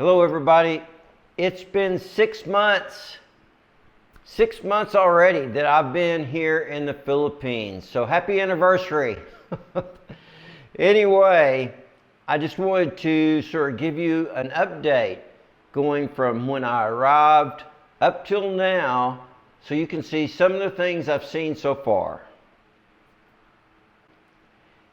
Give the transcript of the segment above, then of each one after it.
Hello everybody. It's been 6 months. 6 months already that I've been here in the Philippines. So happy anniversary. Anyway, I just wanted to sort of give you an update going from when I arrived up till now so you can see some of the things I've seen so far.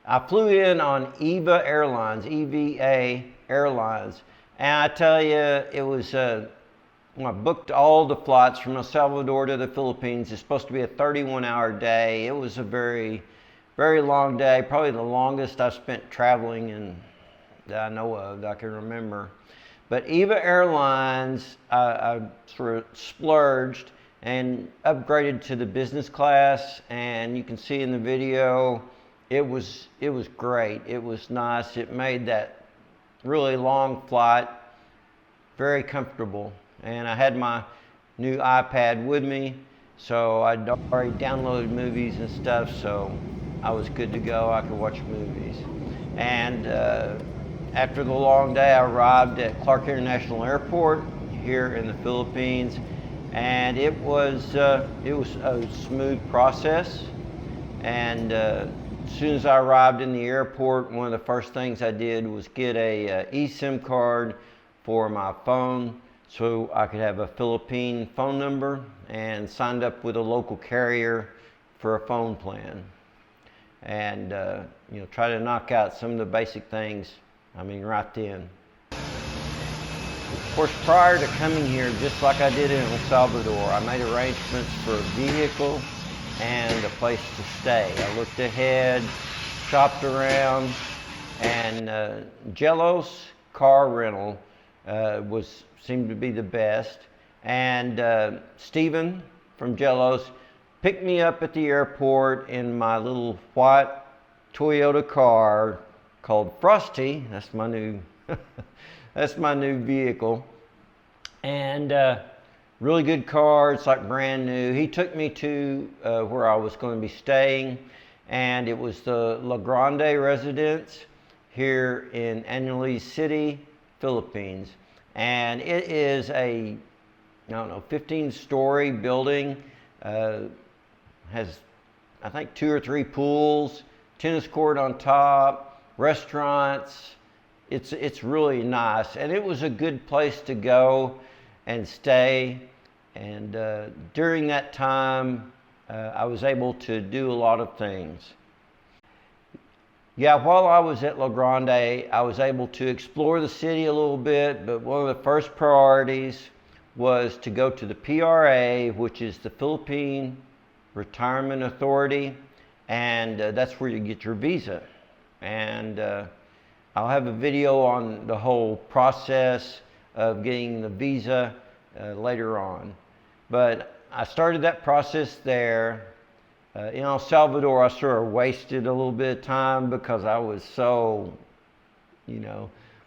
I flew in on EVA Airlines, EVA Airlines. And I tell you, it was, when I booked all the flights from El Salvador to the Philippines, it's supposed to be a 31-hour day. It was a very, very long day, probably the longest I've spent traveling that I know of, that I can remember. But EVA Airlines, I sort of splurged and upgraded to the business class, and you can see in the video, it was great. It was nice. It made that really long flight very comfortable, and I had my new iPad with me, so I'd already downloaded movies and stuff, so I was good to go. I could watch movies. And after the long day, I arrived at Clark International Airport here in the Philippines, and it was a smooth process. And as soon as I arrived in the airport, one of the first things I did was get a eSIM card for my phone so I could have a Philippine phone number, and signed up with a local carrier for a phone plan. And try to knock out some of the basic things, right then. Of course, prior to coming here, just like I did in El Salvador, I made arrangements for a vehicle and a place to stay. I looked ahead, shopped around, and Gelos car rental seemed to be the best. And Stephen from Gelos picked me up at the airport in my little white Toyota car called Frosty. That's my new that's my new vehicle. And really good car. It's like brand new. He took me to where I was going to be staying, and it was the Grande residence here in Angeles City, Philippines. And it is a 15-story building. Has, I think, 2 or 3 pools, tennis court on top, restaurants. It's really nice, and it was a good place to go and stay. And during that time, I was able to do a lot of things. Yeah, while I was at Grande, I was able to explore the city a little bit, but one of the first priorities was to go to the PRA, which is the Philippine Retirement Authority, and that's where you get your visa. And I'll have a video on the whole process of getting the visa later on. But I started that process there. In El Salvador, I sort of wasted a little bit of time because I was so,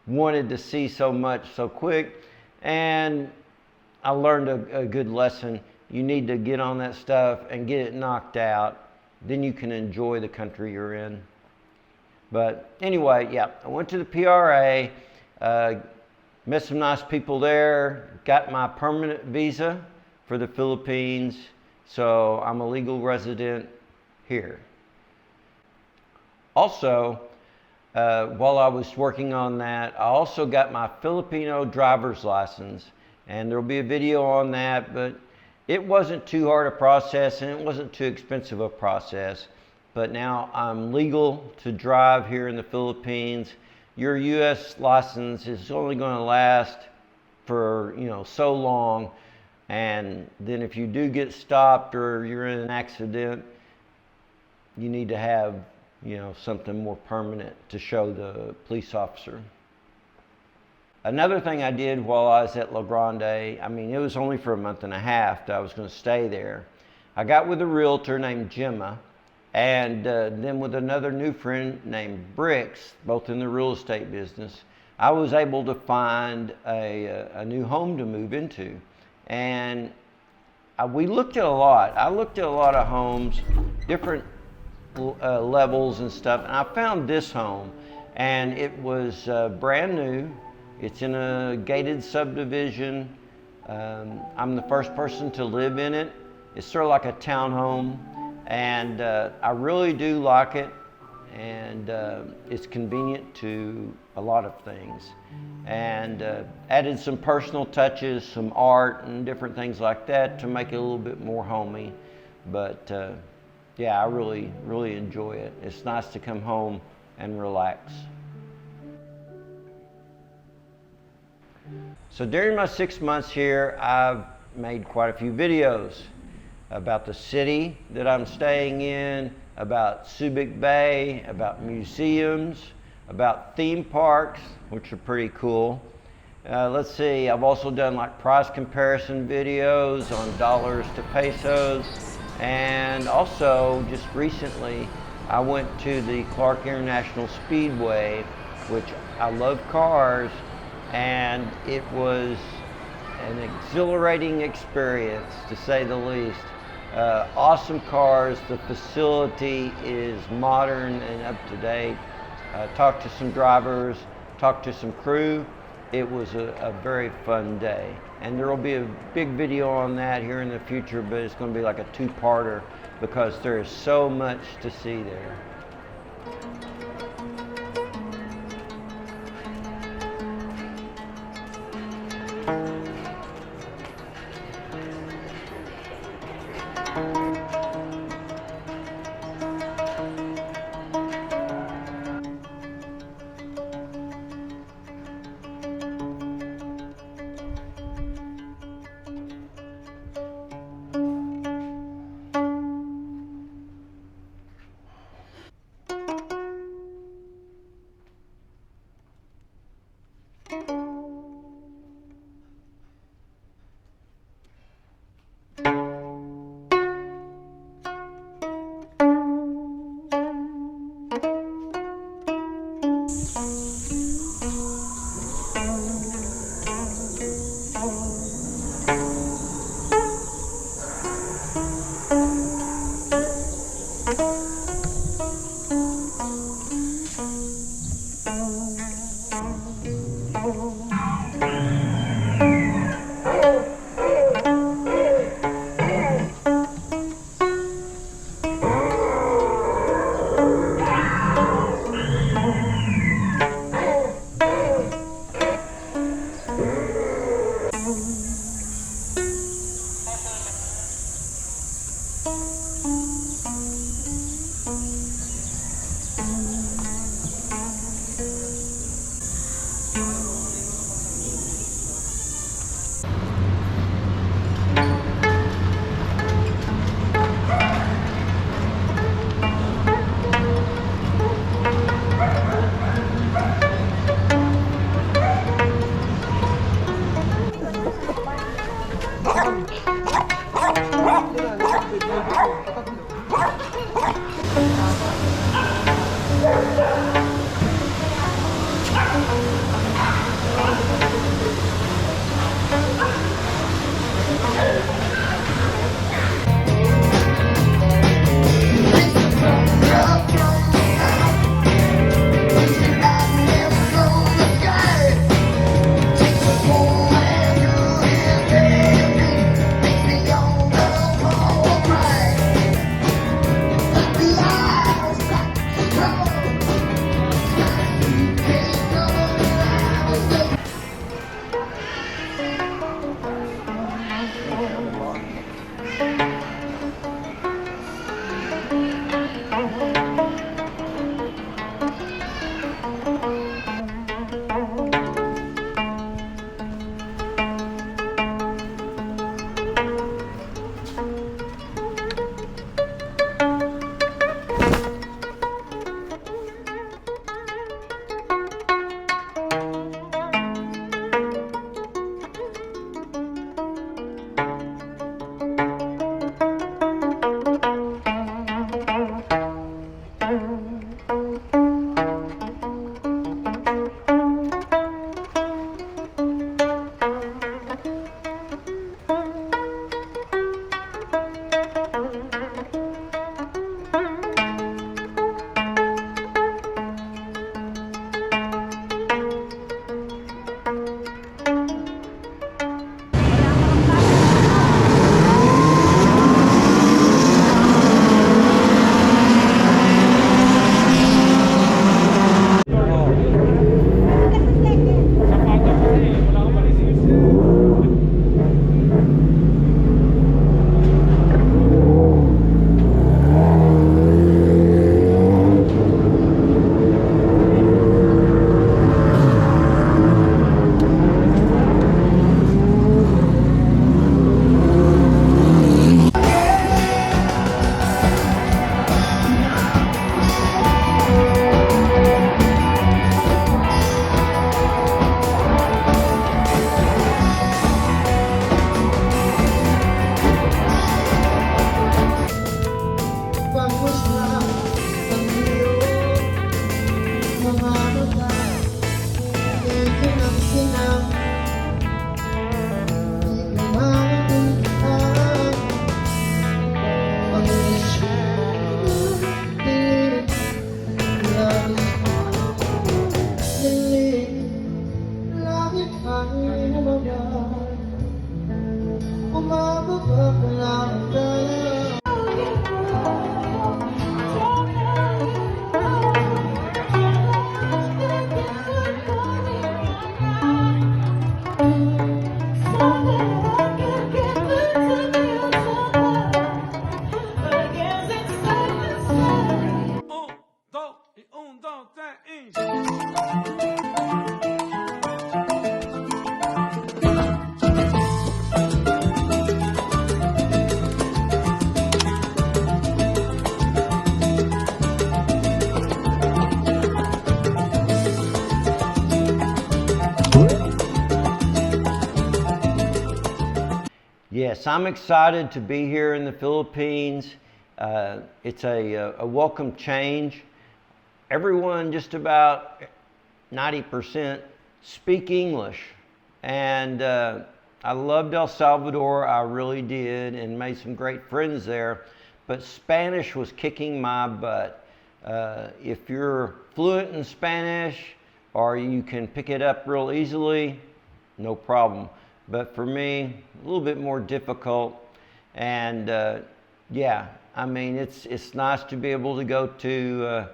wanted to see so much so quick. And I learned a good lesson. You need to get on that stuff and get it knocked out. Then you can enjoy the country you're in. But anyway, yeah, I went to the PRA, met some nice people there, got my permanent visa for the Philippines, so I'm a legal resident here. Also, while I was working on that, I also got my Filipino driver's license, and there'll be a video on that, but it wasn't too hard a process and it wasn't too expensive a process. But now I'm legal to drive here in the Philippines. Your U.S. license is only going to last for so long, and then if you do get stopped or you're in an accident, you need to have something more permanent to show the police officer. Another thing I did while I was at Grande, it was only for a month and a half that I was going to stay there. I got with a realtor named Gemma, and then with another new friend named Bricks, both in the real estate business. I was able to find a new home to move into. And we looked at a lot. I looked at a lot of homes, different levels and stuff, and I found this home. And it was brand new. It's in a gated subdivision. I'm the first person to live in it. It's sort of like a townhome, and I really do like it. And it's convenient to a lot of things. And added some personal touches, some art and different things like that to make it a little bit more homey. But yeah, I really enjoy it. It's nice to come home and relax. So during my 6 months here, I've made quite a few videos about the city that I'm staying in, about Subic Bay, about museums, about theme parks, which are pretty cool. Let's see, I've also done like price comparison videos on dollars to pesos. And also, just recently, I went to the Clark International Speedway, which I love cars, and it was an exhilarating experience, to say the least. Awesome cars, the facility is modern and up to date. Talked to some drivers, talked to some crew. It was a very fun day. And there will be a big video on that here in the future, but it's going to be like a two-parter because there is so much to see there. yes, I'm excited to be here in the Philippines. It's a welcome change. Everyone, just about 90%, speak English. And I loved El Salvador, I really did, and made some great friends there. But Spanish was kicking my butt. If you're fluent in Spanish or you can pick it up real easily, no problem. But for me, a little bit more difficult. And yeah, I mean, it's nice to be able to go to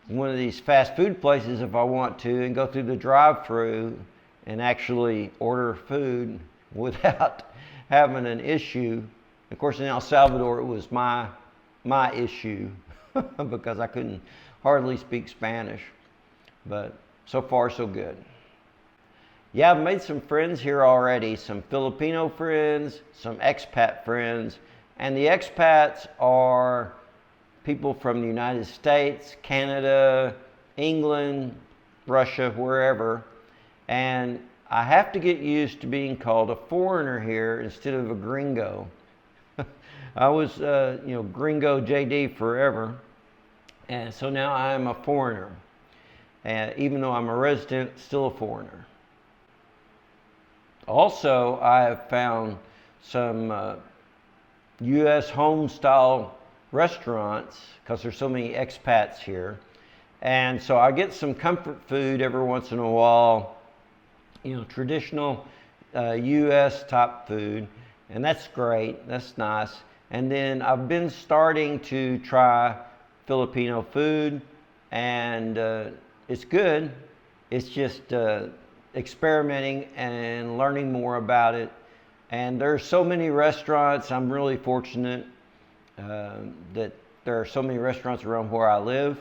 one of these fast food places if I want to and go through the drive-through and actually order food without having an issue. Of course, in El Salvador, it was my issue because I couldn't hardly speak Spanish. But so far, so good. Yeah, I've made some friends here already, some Filipino friends, some expat friends, and the expats are people from the United States, Canada, England, Russia, wherever. And I have to get used to being called a foreigner here instead of a gringo. I was, gringo JD forever, and so now I am a foreigner. And even though I'm a resident, still a foreigner. Also, I have found some U.S. home-style restaurants because there's so many expats here. And so I get some comfort food every once in a while, traditional U.S. type food. And that's great, that's nice. And then I've been starting to try Filipino food, and it's good. It's just experimenting and learning more about it. And there's so many restaurants. I'm really fortunate that there are so many restaurants around where I live.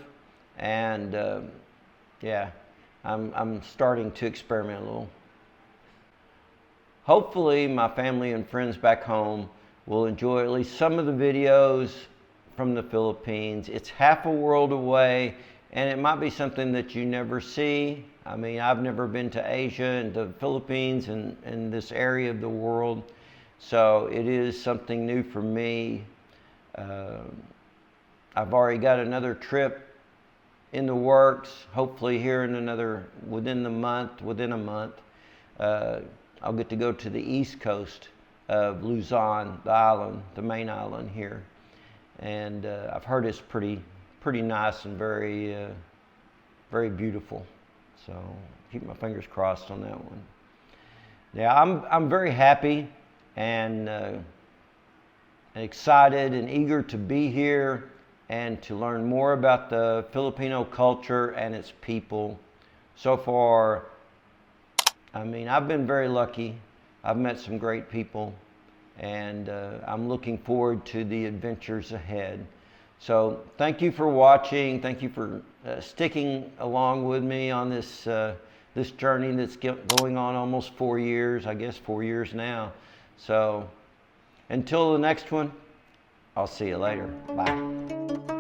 And yeah, I'm starting to experiment a little. Hopefully my family and friends back home will enjoy at least some of the videos from the Philippines. It's half a world away, and it might be something that you never see. I mean, I've never been to Asia and the Philippines and this area of the world, so it is something new for me. I've already got another trip in the works, hopefully here in within a month. I'll get to go to the east coast of Luzon, the island, the main island here. And I've heard it's pretty nice and very, very beautiful. So keep my fingers crossed on that one. Yeah, I'm very happy and excited and eager to be here and to learn more about the Filipino culture and its people. So far, I mean, I've been very lucky. I've met some great people, and I'm looking forward to the adventures ahead. So thank you for watching. Thank you for sticking along with me on this this journey that's going on almost 4 years, I guess 4 years now. So until the next one, I'll see you later. Bye.